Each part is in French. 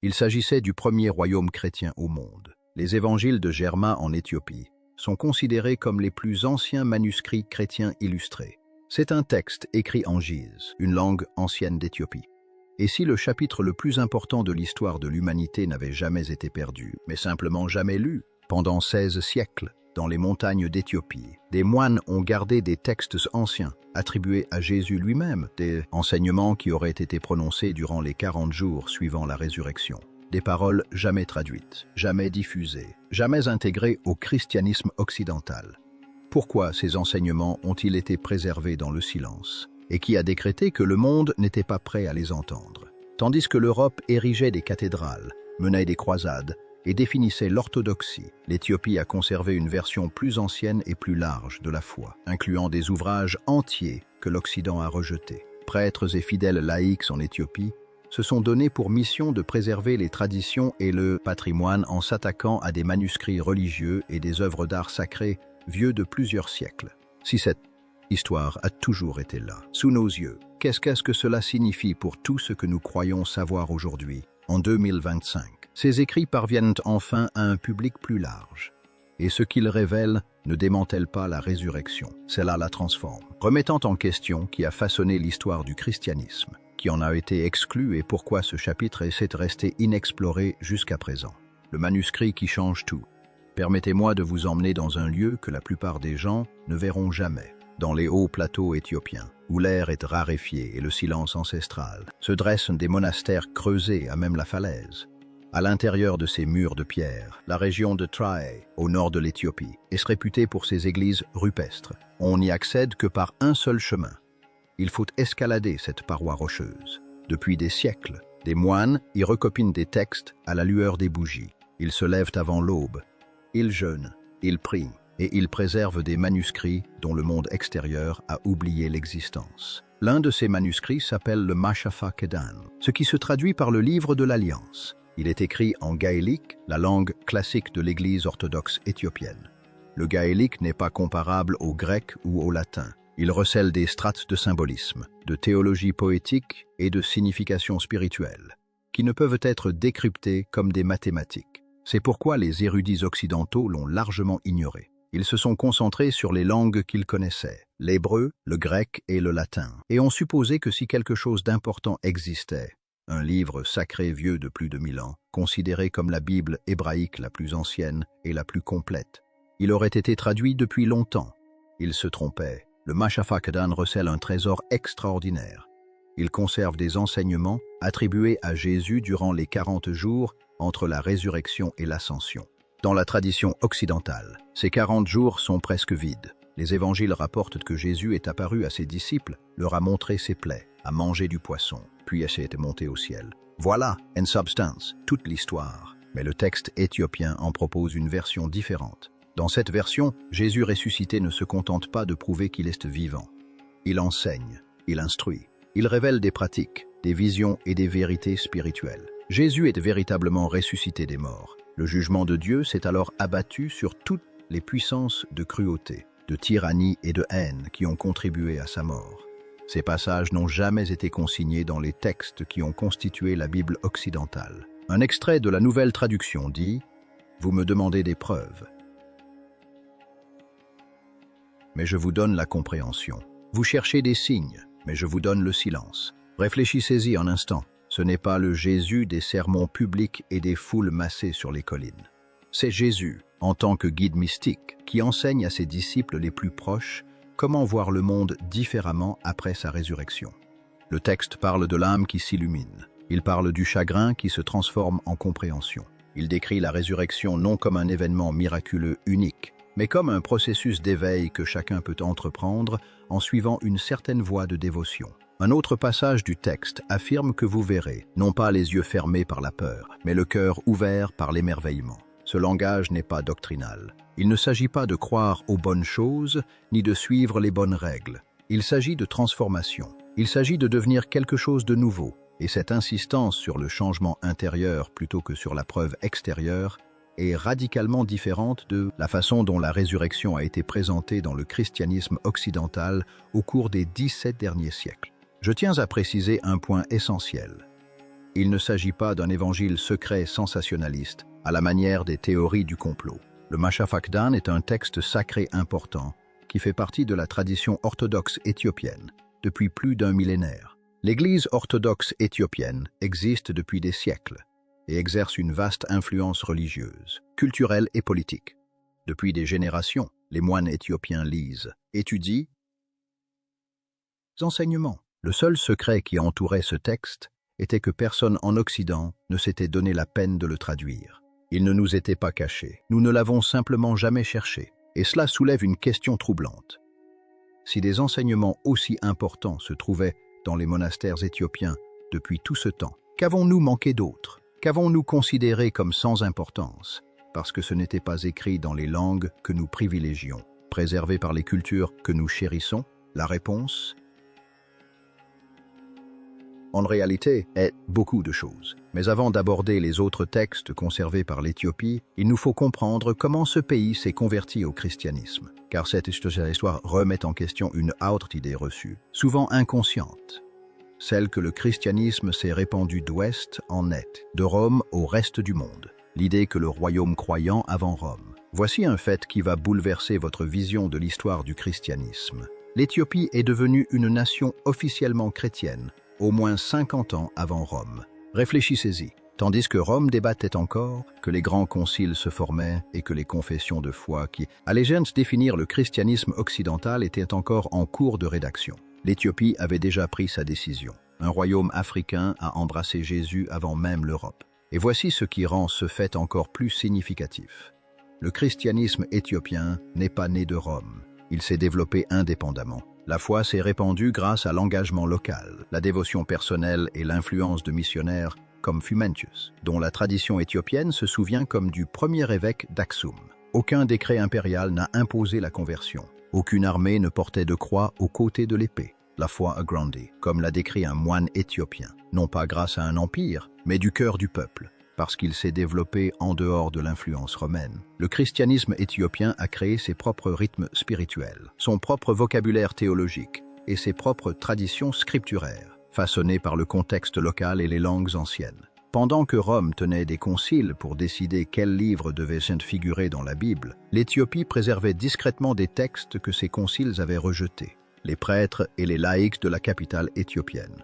Il s'agissait du premier royaume chrétien au monde. Les évangiles de Germa en Éthiopie sont considérés comme les plus anciens manuscrits chrétiens illustrés. C'est un texte écrit en Giz, une langue ancienne d'Éthiopie. Et si le chapitre le plus important de l'histoire de l'humanité n'avait jamais été perdu, mais simplement jamais lu, pendant 16 siècles, dans les montagnes d'Éthiopie, des moines ont gardé des textes anciens, attribués à Jésus lui-même, des enseignements qui auraient été prononcés durant les 40 jours suivant la résurrection. Des paroles jamais traduites, jamais diffusées, jamais intégrées au christianisme occidental. Pourquoi ces enseignements ont-ils été préservés dans le silence? Et qui a décrété que le monde n'était pas prêt à les entendre? Tandis que l'Europe érigeait des cathédrales, menait des croisades et définissait l'orthodoxie, l'Éthiopie a conservé une version plus ancienne et plus large de la foi, incluant des ouvrages entiers que l'Occident a rejetés. Prêtres et fidèles laïcs en Éthiopie se sont donnés pour mission de préserver les traditions et le patrimoine en s'attaquant à des manuscrits religieux et des œuvres d'art sacrées vieux de plusieurs siècles. Si cette histoire a toujours été là, sous nos yeux, qu'est-ce que cela signifie pour tout ce que nous croyons savoir aujourd'hui, en 2025? Ces écrits parviennent enfin à un public plus large. Et ce qu'ils révèlent ne démantèle pas la résurrection, cela la transforme, remettant en question qui a façonné l'histoire du christianisme, qui en a été exclu et pourquoi ce chapitre essaie de rester inexploré jusqu'à présent. Le manuscrit qui change tout. Permettez-moi de vous emmener dans un lieu que la plupart des gens ne verront jamais, dans les hauts plateaux éthiopiens, où l'air est raréfié et le silence ancestral. Se dressent des monastères creusés à même la falaise. À l'intérieur de ces murs de pierre, la région de Trae, au nord de l'Éthiopie, est réputée pour ses églises rupestres. On n'y accède que par un seul chemin. Il faut escalader cette paroi rocheuse. Depuis des siècles, des moines y recopinent des textes à la lueur des bougies. Ils se lèvent avant l'aube. Ils jeûnent, ils prient et ils préservent des manuscrits dont le monde extérieur a oublié l'existence. L'un de ces manuscrits s'appelle le Mashafa Kedan, ce qui se traduit par le livre de l'Alliance. Il est écrit en gaélique, la langue classique de l'Église orthodoxe éthiopienne. Le gaélique n'est pas comparable au grec ou au latin. Il recèle des strates de symbolisme, de théologie poétique et de signification spirituelle, qui ne peuvent être décryptées comme des mathématiques. C'est pourquoi les érudits occidentaux l'ont largement ignoré. Ils se sont concentrés sur les langues qu'ils connaissaient, l'hébreu, le grec et le latin, et ont supposé que si quelque chose d'important existait, un livre sacré vieux de plus de 1000 ans, considéré comme la Bible hébraïque la plus ancienne et la plus complète, il aurait été traduit depuis longtemps. Ils se trompaient. Le Mashafa Kedan recèle un trésor extraordinaire. Il conserve des enseignements attribués à Jésus durant les 40 jours entre la résurrection et l'ascension. Dans la tradition occidentale, ces 40 jours sont presque vides. Les évangiles rapportent que Jésus est apparu à ses disciples, leur a montré ses plaies, a mangé du poisson, puis est monté au ciel. Voilà, en substance, toute l'histoire. Mais le texte éthiopien en propose une version différente. Dans cette version, Jésus ressuscité ne se contente pas de prouver qu'il est vivant. Il enseigne, il instruit, il révèle des pratiques, des visions et des vérités spirituelles. Jésus est véritablement ressuscité des morts. Le jugement de Dieu s'est alors abattu sur toutes les puissances de cruauté, de tyrannie et de haine qui ont contribué à sa mort. Ces passages n'ont jamais été consignés dans les textes qui ont constitué la Bible occidentale. Un extrait de la nouvelle traduction dit « Vous me demandez des preuves. Mais je vous donne la compréhension. Vous cherchez des signes, mais je vous donne le silence. Réfléchissez-y un instant. Ce n'est pas le Jésus des sermons publics et des foules massées sur les collines. C'est Jésus, en tant que guide mystique, qui enseigne à ses disciples les plus proches comment voir le monde différemment après sa résurrection. Le texte parle de l'âme qui s'illumine. Il parle du chagrin qui se transforme en compréhension. Il décrit la résurrection non comme un événement miraculeux unique, mais comme un processus d'éveil que chacun peut entreprendre en suivant une certaine voie de dévotion. Un autre passage du texte affirme que vous verrez, non pas les yeux fermés par la peur, mais le cœur ouvert par l'émerveillement. Ce langage n'est pas doctrinal. Il ne s'agit pas de croire aux bonnes choses, ni de suivre les bonnes règles. Il s'agit de transformation. Il s'agit de devenir quelque chose de nouveau. Et cette insistance sur le changement intérieur plutôt que sur la preuve extérieure est radicalement différente de la façon dont la résurrection a été présentée dans le christianisme occidental au cours des 17 derniers siècles. Je tiens à préciser un point essentiel. Il ne s'agit pas d'un évangile secret sensationnaliste, à la manière des théories du complot. Le Mashafakdan est un texte sacré important qui fait partie de la tradition orthodoxe éthiopienne depuis plus d'un millénaire. L'Église orthodoxe éthiopienne existe depuis des siècles et exerce une vaste influence religieuse, culturelle et politique. Depuis des générations, les moines éthiopiens lisent, étudient, enseignements. Le seul secret qui entourait ce texte était que personne en Occident ne s'était donné la peine de le traduire. Il ne nous était pas caché, nous ne l'avons simplement jamais cherché, et cela soulève une question troublante. Si des enseignements aussi importants se trouvaient dans les monastères éthiopiens depuis tout ce temps, qu'avons-nous manqué d'autres? Qu'avons-nous considéré comme sans importance, parce que ce n'était pas écrit dans les langues que nous privilégions, préservé par les cultures que nous chérissons? La réponse, en réalité, est beaucoup de choses. Mais avant d'aborder les autres textes conservés par l'Éthiopie, il nous faut comprendre comment ce pays s'est converti au christianisme, car cette histoire remet en question une autre idée reçue, souvent inconsciente, celle que le christianisme s'est répandu d'ouest en est, de Rome au reste du monde, l'idée que le royaume croyant avant Rome. Voici un fait qui va bouleverser votre vision de l'histoire du christianisme. L'Éthiopie est devenue une nation officiellement chrétienne, au moins 50 ans avant Rome. Réfléchissez-y. Tandis que Rome débattait encore, que les grands conciles se formaient et que les confessions de foi qui allaient définir le christianisme occidental étaient encore en cours de rédaction. L'Éthiopie avait déjà pris sa décision. Un royaume africain a embrassé Jésus avant même l'Europe. Et voici ce qui rend ce fait encore plus significatif. Le christianisme éthiopien n'est pas né de Rome. Il s'est développé indépendamment. La foi s'est répandue grâce à l'engagement local, la dévotion personnelle et l'influence de missionnaires comme Frumentius, dont la tradition éthiopienne se souvient comme du premier évêque d'Aksum. Aucun décret impérial n'a imposé la conversion. Aucune armée ne portait de croix aux côtés de l'épée. La foi a grandi, comme l'a décrit un moine éthiopien, non pas grâce à un empire, mais du cœur du peuple, parce qu'il s'est développé en dehors de l'influence romaine. Le christianisme éthiopien a créé ses propres rythmes spirituels, son propre vocabulaire théologique et ses propres traditions scripturaires, façonnées par le contexte local et les langues anciennes. Pendant que Rome tenait des conciles pour décider quels livres devaient figurer dans la Bible, l'Éthiopie préservait discrètement des textes que ces conciles avaient rejetés, les prêtres et les laïcs de la capitale éthiopienne.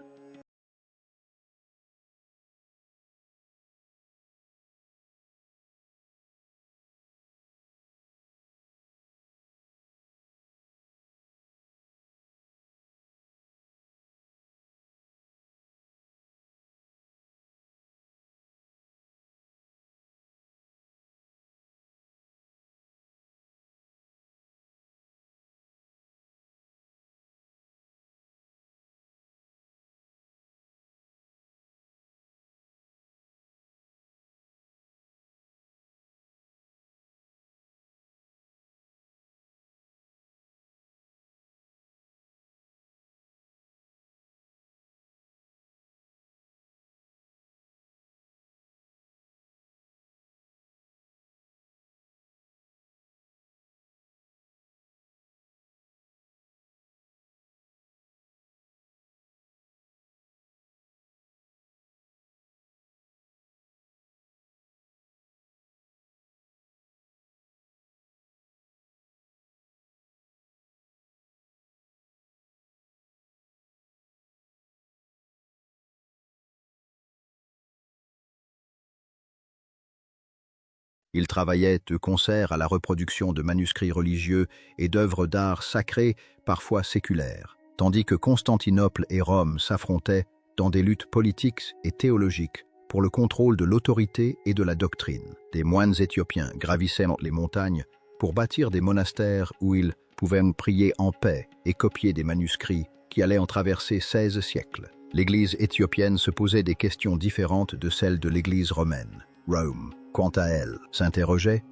Il travaillait de concert à la reproduction de manuscrits religieux et d'œuvres d'art sacrées, parfois séculaires, tandis que Constantinople et Rome s'affrontaient dans des luttes politiques et théologiques pour le contrôle de l'autorité et de la doctrine. Des moines éthiopiens gravissaient les montagnes pour bâtir des monastères où ils pouvaient prier en paix et copier des manuscrits qui allaient en traverser 16 siècles. L'Église éthiopienne se posait des questions différentes de celles de l'Église romaine. Rome, quant à elle, s'interrogeait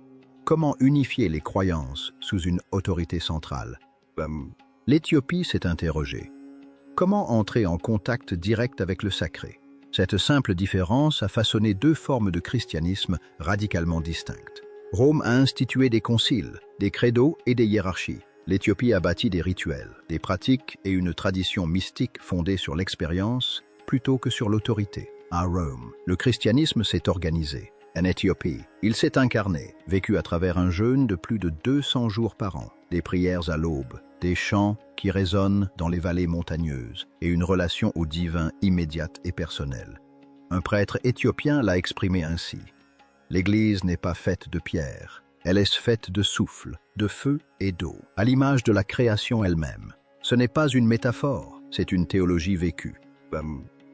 comment unifier les croyances sous une autorité centrale. L'Éthiopie s'est interrogée. Comment entrer en contact direct avec le sacré? Cette simple différence a façonné deux formes de christianisme radicalement distinctes. Rome a institué des conciles, des credos et des hiérarchies. L'Éthiopie a bâti des rituels, des pratiques et une tradition mystique fondée sur l'expérience plutôt que sur l'autorité. À Rome, le christianisme s'est organisé. En Éthiopie, il s'est incarné, vécu à travers un jeûne de plus de 200 jours par an, des prières à l'aube, des chants qui résonnent dans les vallées montagneuses et une relation au divin immédiate et personnelle. Un prêtre éthiopien l'a exprimé ainsi. L'Église n'est pas faite de pierre, elle est faite de souffle, de feu et d'eau, à l'image de la création elle-même. Ce n'est pas une métaphore, c'est une théologie vécue.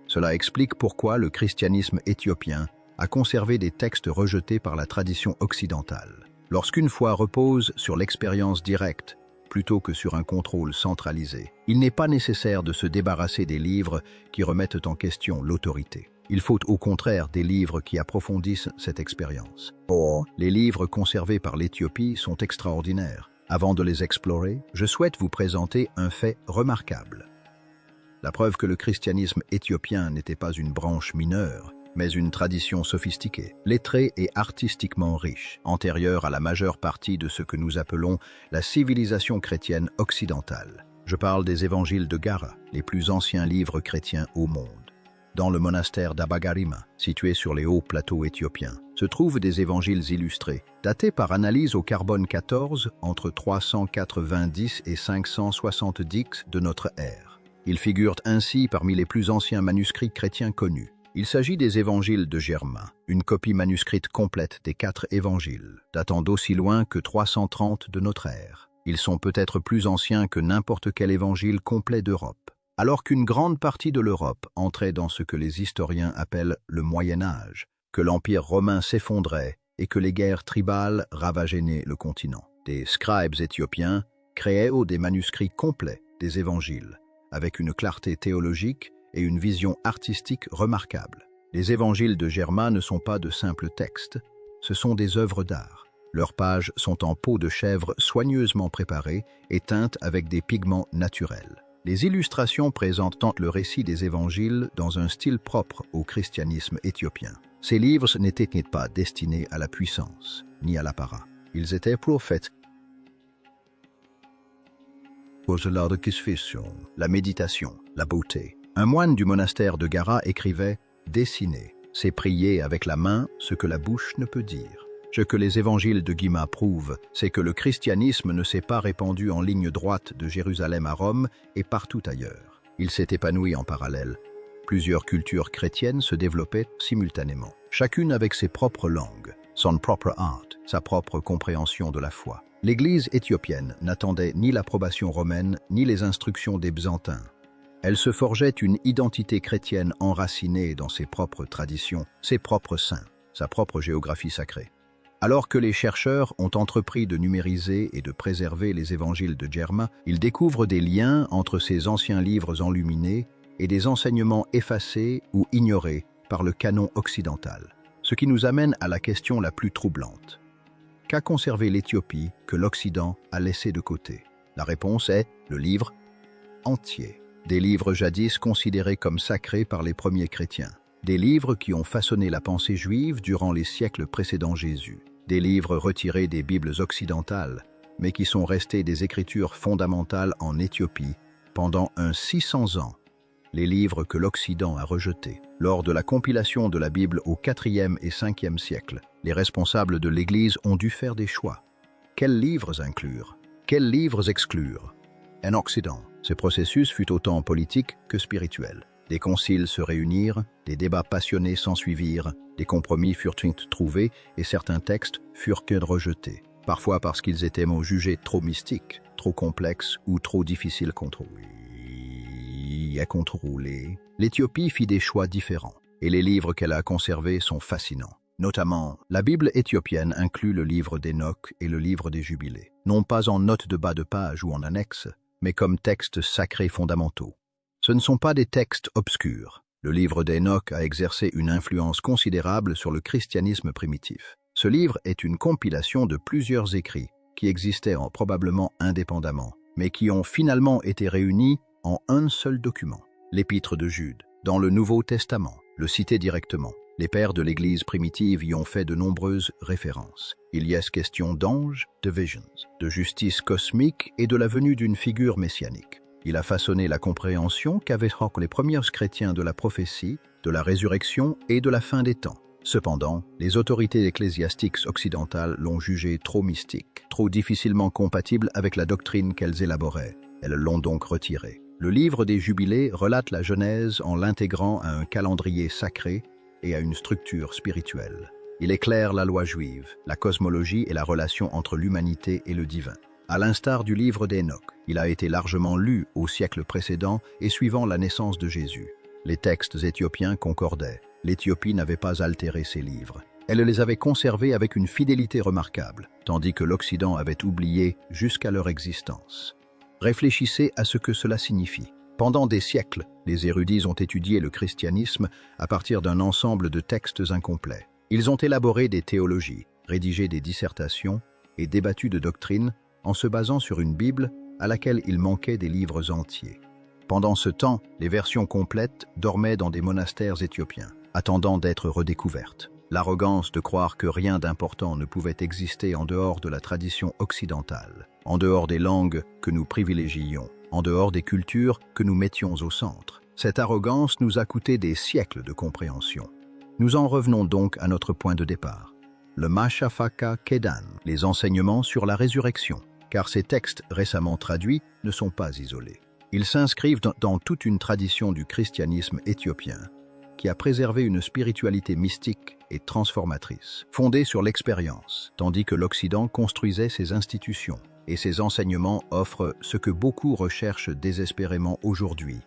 Cela explique pourquoi le christianisme éthiopien a conservé des textes rejetés par la tradition occidentale. Lorsqu'une foi repose sur l'expérience directe, plutôt que sur un contrôle centralisé, il n'est pas nécessaire de se débarrasser des livres qui remettent en question l'autorité. Il faut au contraire des livres qui approfondissent cette expérience. Or, les livres conservés par l'Éthiopie sont extraordinaires. Avant de les explorer, je souhaite vous présenter un fait remarquable. La preuve que le christianisme éthiopien n'était pas une branche mineure, mais une tradition sophistiquée, lettrée et artistiquement riche, antérieure à la majeure partie de ce que nous appelons la civilisation chrétienne occidentale. Je parle des évangiles de Gara, les plus anciens livres chrétiens au monde. Dans le monastère d'Abagarima, situé sur les hauts plateaux éthiopiens, se trouvent des évangiles illustrés, datés par analyse au carbone 14 entre 390 et 570 de notre ère. Ils figurent ainsi parmi les plus anciens manuscrits chrétiens connus. Il s'agit des évangiles de Germain, une copie manuscrite complète des 4 évangiles, datant d'aussi loin que 330 de notre ère. Ils sont peut-être plus anciens que n'importe quel évangile complet d'Europe. Alors qu'une grande partie de l'Europe entrait dans ce que les historiens appellent le Moyen-Âge, que l'Empire romain s'effondrait et que les guerres tribales ravageaient le continent. Des scribes éthiopiens créaient des manuscrits complets des évangiles, avec une clarté théologique et une vision artistique remarquable. Les évangiles de Germain ne sont pas de simples textes, ce sont des œuvres d'art. Leurs pages sont en peau de chèvre soigneusement préparées et teintes avec des pigments naturels. Les illustrations présentent le récit des évangiles dans un style propre au christianisme éthiopien. Ces livres n'étaient pas destinés à la puissance, ni à l'apparat. Ils étaient prophètes. La méditation, la beauté. Un moine du monastère de Gara écrivait « Dessiner, c'est prier avec la main ce que la bouche ne peut dire ». Ce que les évangiles de Guima prouvent, c'est que le christianisme ne s'est pas répandu en ligne droite de Jérusalem à Rome et partout ailleurs. Il s'est épanoui en parallèle. Plusieurs cultures chrétiennes se développaient simultanément, chacune avec ses propres langues, son propre art, sa propre compréhension de la foi. L'Église éthiopienne n'attendait ni l'approbation romaine ni les instructions des Byzantins. Elle se forgeait une identité chrétienne enracinée dans ses propres traditions, ses propres saints, sa propre géographie sacrée. Alors que les chercheurs ont entrepris de numériser et de préserver les évangiles de Germain, ils découvrent des liens entre ces anciens livres enluminés et des enseignements effacés ou ignorés par le canon occidental. Ce qui nous amène à la question la plus troublante. Qu'a conservé l'Éthiopie que l'Occident a laissé de côté? La réponse est le livre entier. Des livres jadis considérés comme sacrés par les premiers chrétiens. Des livres qui ont façonné la pensée juive durant les siècles précédant Jésus. Des livres retirés des Bibles occidentales, mais qui sont restés des écritures fondamentales en Éthiopie pendant 600 ans. Les livres que l'Occident a rejetés. Lors de la compilation de la Bible au IVe et Ve siècle, les responsables de l'Église ont dû faire des choix. Quels livres inclure? Quels livres exclure? En Occident, ce processus fut autant politique que spirituel. Des conciles se réunirent, des débats passionnés s'ensuivirent, des compromis furent trouvés et certains textes furent rejetés, parfois parce qu'ils étaient jugés trop mystiques, trop complexes ou trop difficiles à contrôler. L'Éthiopie fit des choix différents, et les livres qu'elle a conservés sont fascinants. Notamment, la Bible éthiopienne inclut le livre d'Enoch et le livre des Jubilés, non pas en note de bas de page ou en annexe, mais comme textes sacrés fondamentaux. Ce ne sont pas des textes obscurs. Le livre d'Enoch a exercé une influence considérable sur le christianisme primitif. Ce livre est une compilation de plusieurs écrits qui existaient probablement indépendamment, mais qui ont finalement été réunis en un seul document, l'Épître de Jude. Dans le Nouveau Testament, le cité directement. Les pères de l'Église primitive y ont fait de nombreuses références. Il y est question d'anges, de visions, de justice cosmique et de la venue d'une figure messianique. Il a façonné la compréhension qu'avaient les premiers chrétiens de la prophétie de la résurrection et de la fin des temps. Cependant, les autorités ecclésiastiques occidentales l'ont jugé trop mystique, trop difficilement compatible avec la doctrine qu'elles élaboraient. Elles l'ont donc retiré. Le livre des Jubilés relate la Genèse en l'intégrant à un calendrier sacré et à une structure spirituelle. Il éclaire la loi juive, la cosmologie et la relation entre l'humanité et le divin. À l'instar du livre d'Enoch, il a été largement lu au siècle précédent et suivant la naissance de Jésus. Les textes éthiopiens concordaient. L'Éthiopie n'avait pas altéré ses livres. Elle les avait conservés avec une fidélité remarquable, tandis que l'Occident avait oublié jusqu'à leur existence. Réfléchissez à ce que cela signifie. Pendant des siècles, les érudits ont étudié le christianisme à partir d'un ensemble de textes incomplets. Ils ont élaboré des théologies, rédigé des dissertations et débattu de doctrines en se basant sur une Bible à laquelle il manquait des livres entiers. Pendant ce temps, les versions complètes dormaient dans des monastères éthiopiens, attendant d'être redécouvertes. L'arrogance de croire que rien d'important ne pouvait exister en dehors de la tradition occidentale, en dehors des langues que nous privilégions, en dehors des cultures que nous mettions au centre. Cette arrogance nous a coûté des siècles de compréhension. Nous en revenons donc à notre point de départ. Le Mashafaka Kedan, les enseignements sur la résurrection, car ces textes récemment traduits ne sont pas isolés. Ils s'inscrivent dans toute une tradition du christianisme éthiopien, qui a préservé une spiritualité mystique et transformatrice, fondée sur l'expérience, tandis que l'Occident construisait ses institutions, et ses enseignements offrent ce que beaucoup recherchent désespérément aujourd'hui,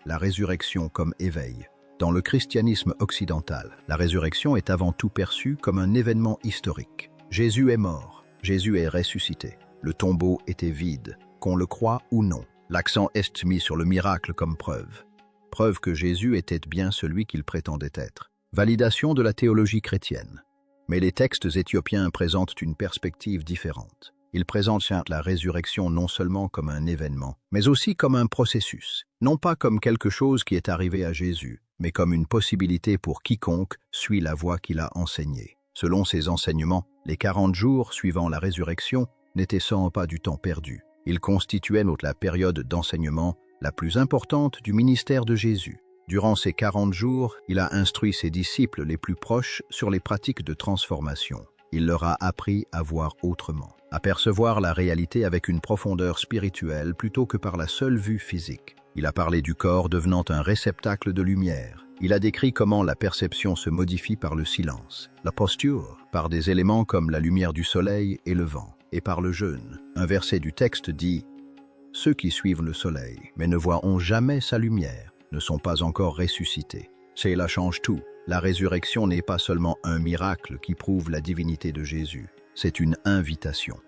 la résurrection comme éveil. Dans le christianisme occidental, la résurrection est avant tout perçue comme un événement historique. Jésus est mort, Jésus est ressuscité, le tombeau était vide, qu'on le croie ou non. L'accent est mis sur le miracle comme preuve. Preuve que Jésus était bien celui qu'il prétendait être. Validation de la théologie chrétienne. Mais les textes éthiopiens présentent une perspective différente. Ils présentent la résurrection non seulement comme un événement, mais aussi comme un processus. Non pas comme quelque chose qui est arrivé à Jésus, mais comme une possibilité pour quiconque suit la voie qu'il a enseignée. Selon ses enseignements, les 40 jours suivant la résurrection n'étaient sans pas du temps perdu. Ils constituaient la période d'enseignement la plus importante du ministère de Jésus. Durant ces 40 jours, il a instruit ses disciples les plus proches sur les pratiques de transformation. Il leur a appris à voir autrement, à percevoir la réalité avec une profondeur spirituelle plutôt que par la seule vue physique. Il a parlé du corps devenant un réceptacle de lumière. Il a décrit comment la perception se modifie par le silence, la posture, par des éléments comme la lumière du soleil et le vent, et par le jeûne. Un verset du texte dit « Ceux qui suivent le soleil, mais ne voient jamais sa lumière, ne sont pas encore ressuscités. » Cela change tout. La résurrection n'est pas seulement un miracle qui prouve la divinité de Jésus. C'est une invitation.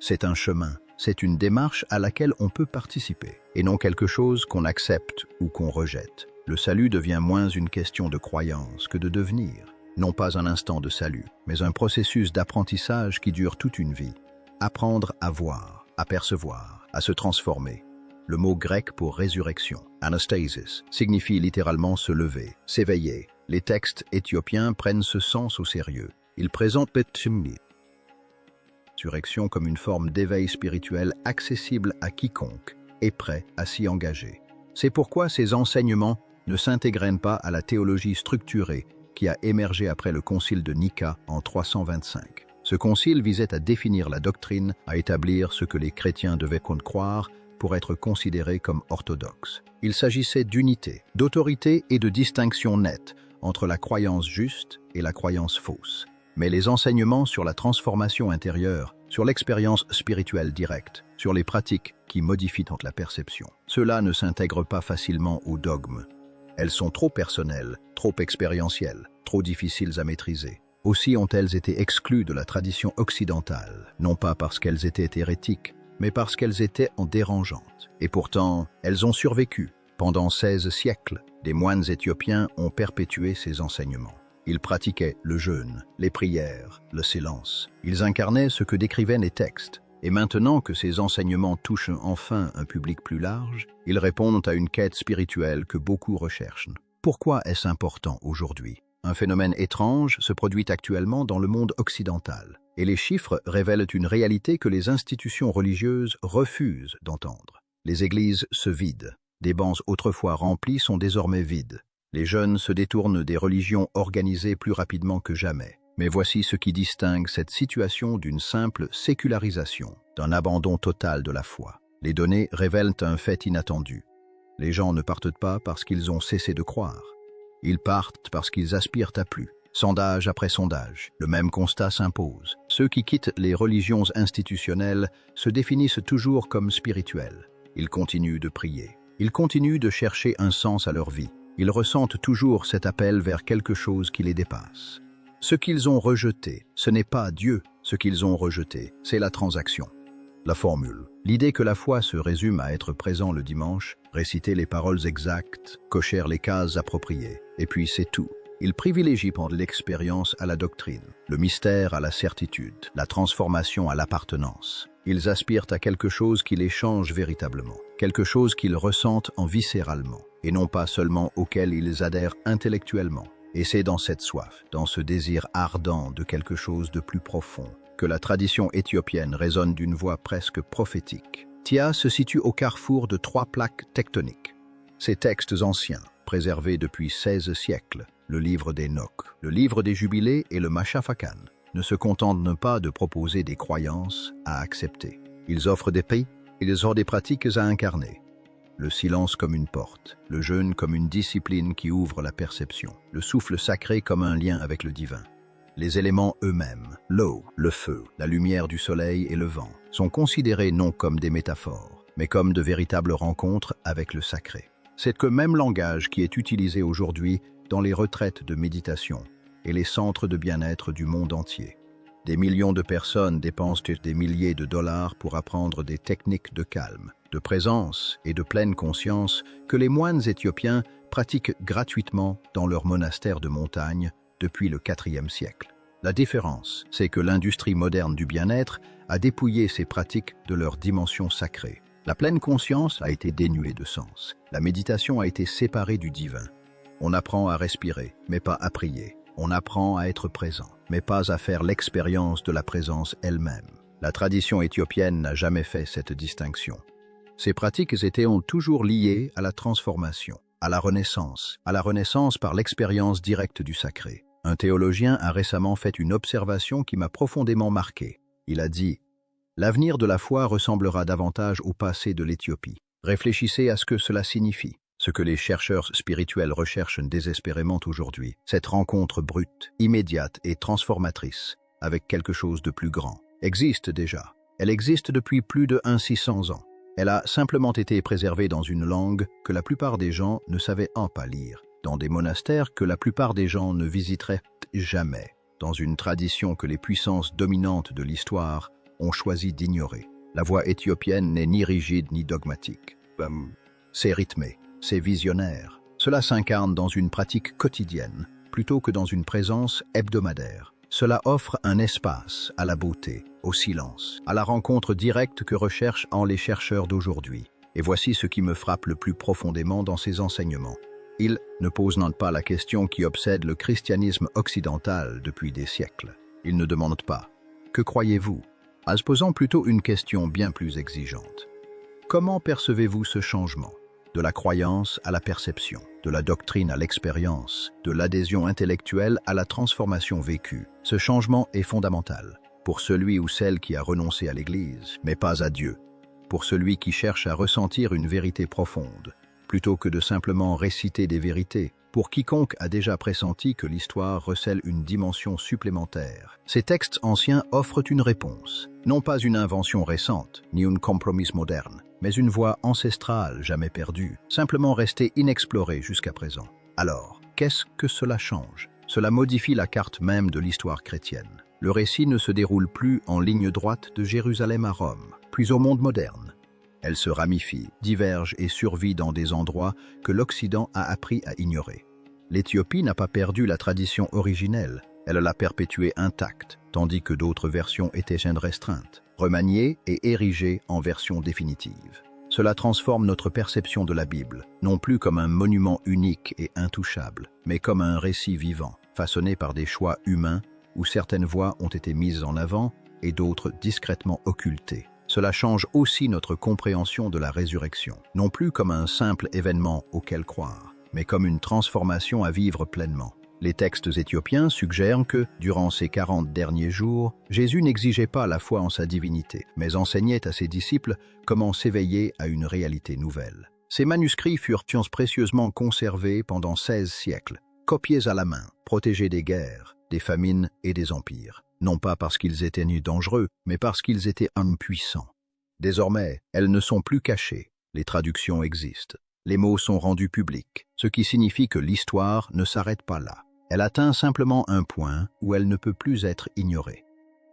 C'est un chemin. C'est une démarche à laquelle on peut participer, et non quelque chose qu'on accepte ou qu'on rejette. Le salut devient moins une question de croyance que de devenir. Non pas un instant de salut, mais un processus d'apprentissage qui dure toute une vie. Apprendre à voir, à percevoir, à se transformer. Le mot grec pour résurrection, anastasis, signifie littéralement se lever, s'éveiller. Les textes éthiopiens prennent ce sens au sérieux. Ils présentent la résurrection comme une forme d'éveil spirituel accessible à quiconque et prêt à s'y engager. C'est pourquoi ces enseignements ne s'intégrent pas à la théologie structurée qui a émergé après le concile de Nica en 325. Ce concile visait à définir la doctrine, à établir ce que les chrétiens devaient croire pour être considérés comme orthodoxes. Il s'agissait d'unité, d'autorité et de distinction nette entre la croyance juste et la croyance fausse. Mais les enseignements sur la transformation intérieure, sur l'expérience spirituelle directe, sur les pratiques qui modifient la perception, cela ne s'intègre pas facilement aux dogmes. Elles sont trop personnelles, trop expérientielles, trop difficiles à maîtriser. Aussi ont-elles été exclues de la tradition occidentale, non pas parce qu'elles étaient hérétiques, mais parce qu'elles étaient dérangeantes. Et pourtant, elles ont survécu. Pendant 16 siècles, des moines éthiopiens ont perpétué ces enseignements. Ils pratiquaient le jeûne, les prières, le silence. Ils incarnaient ce que décrivaient les textes. Et maintenant que ces enseignements touchent enfin un public plus large, ils répondent à une quête spirituelle que beaucoup recherchent. Pourquoi est-ce important aujourd'hui? Un phénomène étrange se produit actuellement dans le monde occidental, et les chiffres révèlent une réalité que les institutions religieuses refusent d'entendre. Les églises se vident. Des bancs autrefois remplis sont désormais vides. Les jeunes se détournent des religions organisées plus rapidement que jamais. Mais voici ce qui distingue cette situation d'une simple sécularisation, d'un abandon total de la foi. Les données révèlent un fait inattendu. Les gens ne partent pas parce qu'ils ont cessé de croire. Ils partent parce qu'ils aspirent à plus. Sondage après sondage, le même constat s'impose. Ceux qui quittent les religions institutionnelles se définissent toujours comme spirituels. Ils continuent de prier. Ils continuent de chercher un sens à leur vie. Ils ressentent toujours cet appel vers quelque chose qui les dépasse. Ce qu'ils ont rejeté, ce n'est pas Dieu. Ce qu'ils ont rejeté, c'est la transaction. La formule. L'idée que la foi se résume à être présent le dimanche, réciter les paroles exactes, cocher les cases appropriées. Et puis c'est tout. Ils privilégient l'expérience à la doctrine, le mystère à la certitude, la transformation à l'appartenance. Ils aspirent à quelque chose qui les change véritablement, quelque chose qu'ils ressentent viscéralement, et non pas seulement auquel ils adhèrent intellectuellement. Et c'est dans cette soif, dans ce désir ardent de quelque chose de plus profond, que la tradition éthiopienne résonne d'une voix presque prophétique. Tia se situe au carrefour de 3 plaques tectoniques. Ces textes anciens, préservés depuis 16 siècles, le livre d'Enoch, le livre des Jubilés et le Machafakan, ne se contentent pas de proposer des croyances à accepter. Ils offrent des pays, ils offrent des pratiques à incarner. Le silence comme une porte, le jeûne comme une discipline qui ouvre la perception, le souffle sacré comme un lien avec le divin. Les éléments eux-mêmes, l'eau, le feu, la lumière du soleil et le vent, sont considérés non comme des métaphores, mais comme de véritables rencontres avec le sacré. C'est le même langage qui est utilisé aujourd'hui dans les retraites de méditation et les centres de bien-être du monde entier. Des millions de personnes dépensent des milliers de dollars pour apprendre des techniques de calme, de présence et de pleine conscience que les moines éthiopiens pratiquent gratuitement dans leur monastère de montagne depuis le IVe siècle. La différence, c'est que l'industrie moderne du bien-être a dépouillé ces pratiques de leur dimension sacrée. La pleine conscience a été dénuée de sens. La méditation a été séparée du divin. On apprend à respirer, mais pas à prier. On apprend à être présent, mais pas à faire l'expérience de la présence elle-même. La tradition éthiopienne n'a jamais fait cette distinction. Ces pratiques étaient toujours liées à la transformation, à la renaissance par l'expérience directe du sacré. Un théologien a récemment fait une observation qui m'a profondément marqué. Il a dit « L'avenir de la foi ressemblera davantage au passé de l'Éthiopie. Réfléchissez à ce que cela signifie. Ce que les chercheurs spirituels recherchent désespérément aujourd'hui, cette rencontre brute, immédiate et transformatrice avec quelque chose de plus grand, existe déjà. Elle existe depuis plus de 600 ans. Elle a simplement été préservée dans une langue que la plupart des gens ne savaient pas lire, dans des monastères que la plupart des gens ne visiteraient jamais, dans une tradition que les puissances dominantes de l'histoire ont choisi d'ignorer. La voix éthiopienne n'est ni rigide ni dogmatique. C'est rythmé. C'est visionnaire. Cela s'incarne dans une pratique quotidienne, plutôt que dans une présence hebdomadaire. Cela offre un espace à la beauté, au silence, à la rencontre directe que recherchent les chercheurs d'aujourd'hui. Et voici ce qui me frappe le plus profondément dans ces enseignements. Ils ne posent pas la question qui obsède le christianisme occidental depuis des siècles. Ils ne demandent pas « Que croyez-vous ?» en se posant plutôt une question bien plus exigeante. Comment percevez-vous ce changement ? De la croyance à la perception, de la doctrine à l'expérience, de l'adhésion intellectuelle à la transformation vécue. Ce changement est fondamental pour celui ou celle qui a renoncé à l'Église, mais pas à Dieu, pour celui qui cherche à ressentir une vérité profonde, plutôt que de simplement réciter des vérités, pour quiconque a déjà pressenti que l'histoire recèle une dimension supplémentaire. Ces textes anciens offrent une réponse, non pas une invention récente, ni un compromis moderne, mais une voie ancestrale jamais perdue, simplement restée inexplorée jusqu'à présent. Alors, qu'est-ce que cela change? Cela modifie la carte même de l'histoire chrétienne. Le récit ne se déroule plus en ligne droite de Jérusalem à Rome, puis au monde moderne. Elle se ramifie, diverge et survit dans des endroits que l'Occident a appris à ignorer. L'Éthiopie n'a pas perdu la tradition originelle, elle l'a perpétuée intacte, tandis que d'autres versions étaient restreintes, remaniées et érigées en version définitive. Cela transforme notre perception de la Bible, non plus comme un monument unique et intouchable, mais comme un récit vivant, façonné par des choix humains où certaines voix ont été mises en avant et d'autres discrètement occultées. Cela change aussi notre compréhension de la résurrection, non plus comme un simple événement auquel croire, mais comme une transformation à vivre pleinement. Les textes éthiopiens suggèrent que, durant ces 40 derniers jours, Jésus n'exigeait pas la foi en sa divinité, mais enseignait à ses disciples comment s'éveiller à une réalité nouvelle. Ces manuscrits furent précieusement conservés pendant 16 siècles, copiés à la main, protégés des guerres, des famines et des empires, non pas parce qu'ils étaient ni dangereux, mais parce qu'ils étaient impuissants. Désormais, elles ne sont plus cachées, les traductions existent, les mots sont rendus publics, ce qui signifie que l'histoire ne s'arrête pas là. Elle atteint simplement un point où elle ne peut plus être ignorée.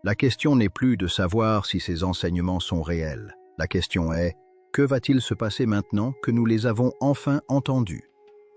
La question n'est plus de savoir si ces enseignements sont réels. La question est, que va-t-il se passer maintenant que nous les avons enfin entendus?